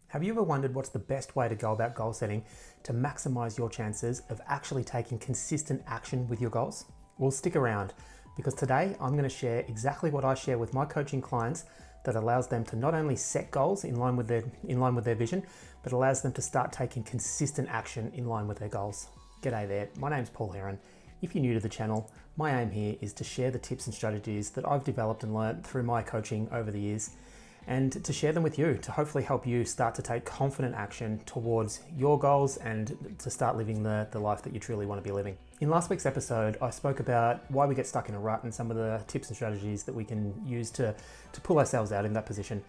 Have you ever wondered what's the best way to go about goal setting to maximize your chances of actually taking consistent action with your goals? Well, stick around because today I'm going to share exactly what I share with my coaching clients that allows them to not only set goals in line with their vision, but allows them to start taking consistent action in line with their goals. G'day there, my name's Paul Heron. If you're new to the channel, my aim here is to share the tips and strategies that I've developed and learned through my coaching over the years, and to share them with you to hopefully help you start to take confident action towards your goals and to start living the life that you truly want to be living. In last week's episode, I spoke about why we get stuck in a rut and some of the tips and strategies that we can use to pull ourselves out in that position.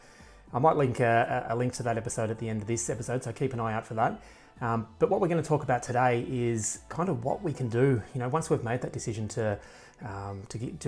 I might link a link to that episode at the end of this episode, so keep an eye out for that. But what we're going to talk about today is kind of what we can do, once we've made that decision to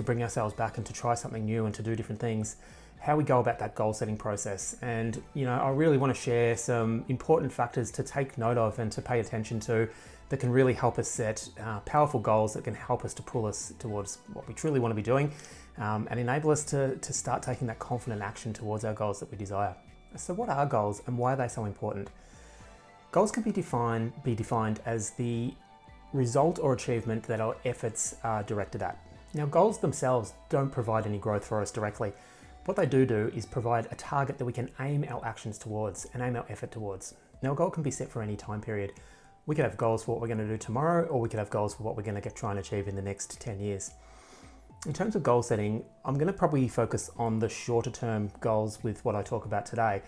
bring ourselves back and to try something new and to do different things, how we go about that goal setting process. And, I really want to share some important factors to take note of and to pay attention to that can really help us set powerful goals that can help us to pull us towards what we truly want to be doing and enable us to start taking that confident action towards our goals that we desire. So what are goals and why are they so important? Goals can be defined as the result or achievement that our efforts are directed at. Now, goals themselves don't provide any growth for us directly. What they do is provide a target that we can aim our actions towards and aim our effort towards. Now, a goal can be set for any time period. We could have goals for what we're going to do tomorrow, or we could have goals for what we're going to try and achieve in the next 10 years. In terms of goal setting, I'm going to probably focus on the shorter term goals with what I talk about today.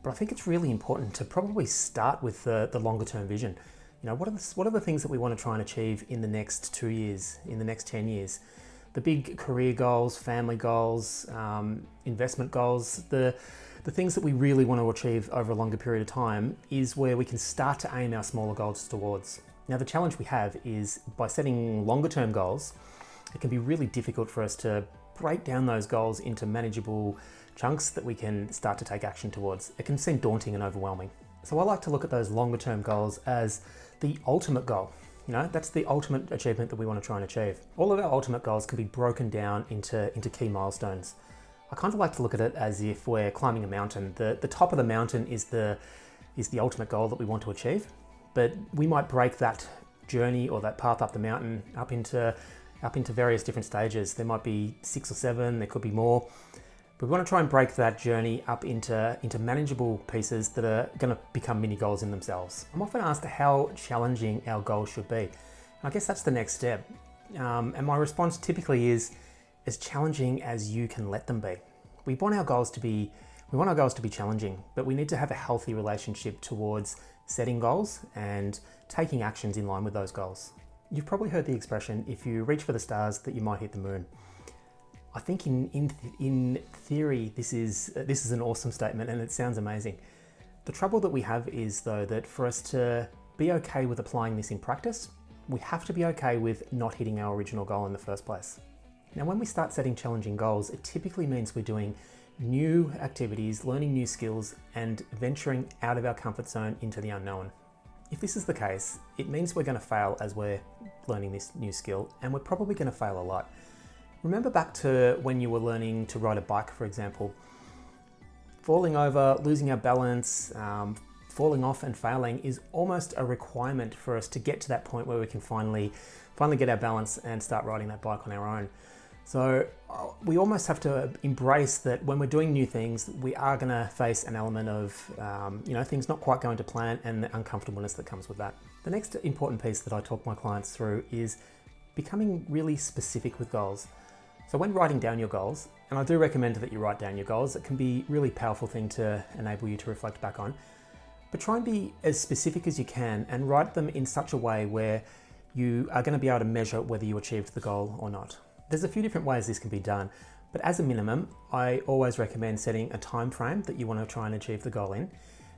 But I think it's really important to probably start with the longer term vision. What are the things that we want to try and achieve in the next 2 years, in the next 10 years? The big career goals, family goals, investment goals, the things that we really want to achieve over a longer period of time is where we can start to aim our smaller goals towards. Now, the challenge we have is by setting longer term goals, it can be really difficult for us to break down those goals into manageable chunks that we can start to take action towards. It can seem daunting and overwhelming. So I like to look at those longer term goals as the ultimate goal. That's the ultimate achievement that we want to try and achieve. All of our ultimate goals can be broken down into key milestones. I kind of like to look at it as if we're climbing a mountain. The top of the mountain is the ultimate goal that we want to achieve, but we might break that journey or that path up the mountain up into various different stages. There might be 6 or 7, there could be more. But we want to try and break that journey up into manageable pieces that are going to become mini goals in themselves. I'm often asked how challenging our goals should be. And I guess that's the next step. And my response typically is as challenging as you can let them be. We want our goals to be challenging, but we need to have a healthy relationship towards setting goals and taking actions in line with those goals. You've probably heard the expression, if you reach for the stars, that you might hit the moon. I think in theory, this is an awesome statement and it sounds amazing. The trouble that we have is, though, that for us to be okay with applying this in practice, we have to be okay with not hitting our original goal in the first place. Now, when we start setting challenging goals, it typically means we're doing new activities, learning new skills, and venturing out of our comfort zone into the unknown. If this is the case, it means we're going to fail as we're learning this new skill, and we're probably going to fail a lot. Remember back to when you were learning to ride a bike, for example. Falling over, losing our balance, falling off and failing is almost a requirement for us to get to that point where we can finally get our balance and start riding that bike on our own. So we almost have to embrace that when we're doing new things, we are going to face an element of things not quite going to plan and the uncomfortableness that comes with that. The next important piece that I talk my clients through is becoming really specific with goals. So when writing down your goals, and I do recommend that you write down your goals, it can be a really powerful thing to enable you to reflect back on, but try and be as specific as you can and write them in such a way where you are going to be able to measure whether you achieved the goal or not. There's a few different ways this can be done, but as a minimum, I always recommend setting a time frame that you want to try and achieve the goal in,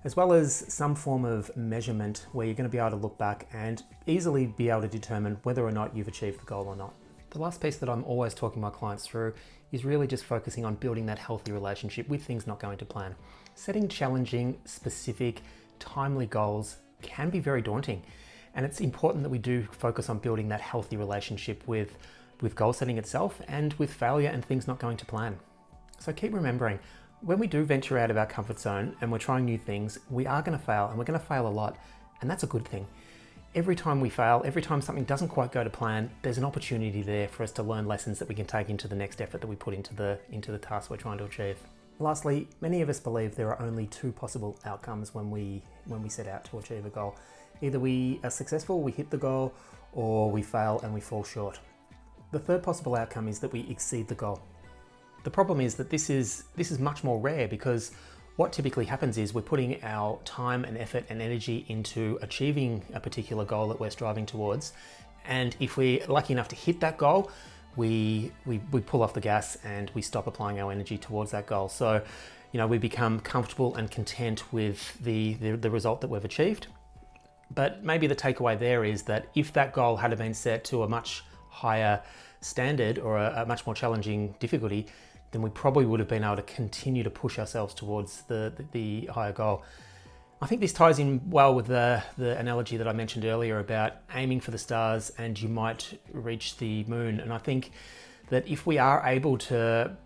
as well as some form of measurement where you're going to be able to look back and easily be able to determine whether or not you've achieved the goal or not. The last piece that I'm always talking my clients through is really just focusing on building that healthy relationship with things not going to plan. Setting challenging, specific, timely goals can be very daunting, and it's important that we do focus on building that healthy relationship with goal setting itself and with failure and things not going to plan. So keep remembering, When we do venture out of our comfort zone and we're trying new things, we are going to fail, and we're going to fail a lot, and that's a good thing. Every time we fail, every time something doesn't quite go to plan, there's an opportunity there for us to learn lessons that we can take into the next effort that we put into the task we're trying to achieve. Lastly, many of us believe there are only two possible outcomes when we set out to achieve a goal. Either we are successful, we hit the goal, or we fail and we fall short. The third possible outcome is that we exceed the goal. The problem is that this is much more rare, because what typically happens is we're putting our time and effort and energy into achieving a particular goal that we're striving towards. And if we're lucky enough to hit that goal, we pull off the gas and we stop applying our energy towards that goal. So, we become comfortable and content with the result that we've achieved. But maybe the takeaway there is that if that goal had been set to a much higher standard or a much more challenging difficulty, then we probably would have been able to continue to push ourselves towards the higher goal. I think this ties in well with the analogy that I mentioned earlier about aiming for the stars and you might reach the moon. And I think that if we are able to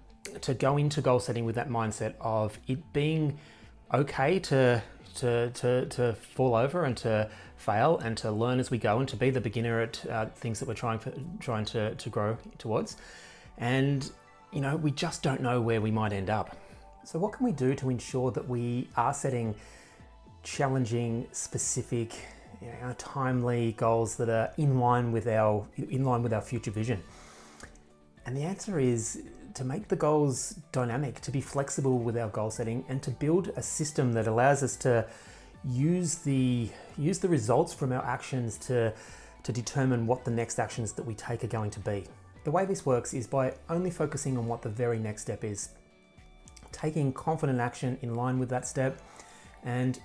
go into goal setting with that mindset of it being okay to fall over and to fail and to learn as we go and to be the beginner at things that we're trying to grow towards, and we just don't know where we might end up. So what can we do to ensure that we are setting challenging, specific, timely goals that are in line with our future vision? And the answer is to make the goals dynamic, to be flexible with our goal setting, and to build a system that allows us to use the results from our actions to determine what the next actions that we take are going to be. The way this works is by only focusing on what the very next step is, taking confident action in line with that step, and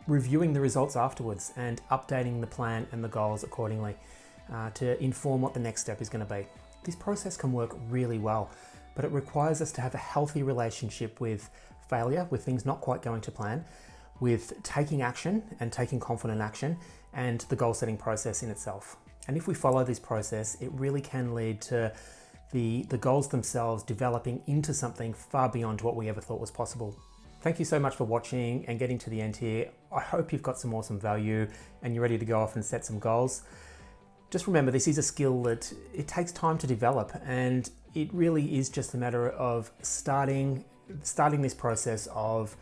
reviewing the results afterwards and updating the plan and the goals accordingly to inform what the next step is going to be. This process can work really well, but it requires us to have a healthy relationship with failure, with things not quite going to plan, with taking action and taking confident action, and the goal setting process in itself. And if we follow this process, it really can lead to the goals themselves developing into something far beyond what we ever thought was possible. Thank you so much for watching and getting to the end here. I hope you've got some awesome value and you're ready to go off and set some goals. Just remember, this is a skill that it takes time to develop, and it really is just a matter of starting this process of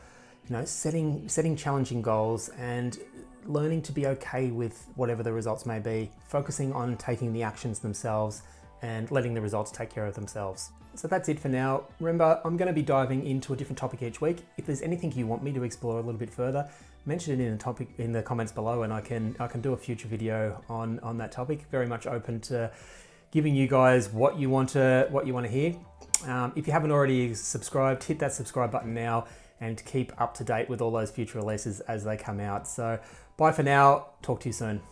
setting challenging goals and learning to be okay with whatever the results may be, focusing on taking the actions themselves and letting the results take care of themselves. So that's it for now. Remember, I'm going to be diving into a different topic each week. If there's anything you want me to explore a little bit further, mention it in the comments below, and I can do a future video on that topic. Very much open to giving you guys what you want to hear. If you haven't already subscribed, hit that subscribe button now and keep up to date with all those future releases as they come out. So bye for now. Talk to you soon.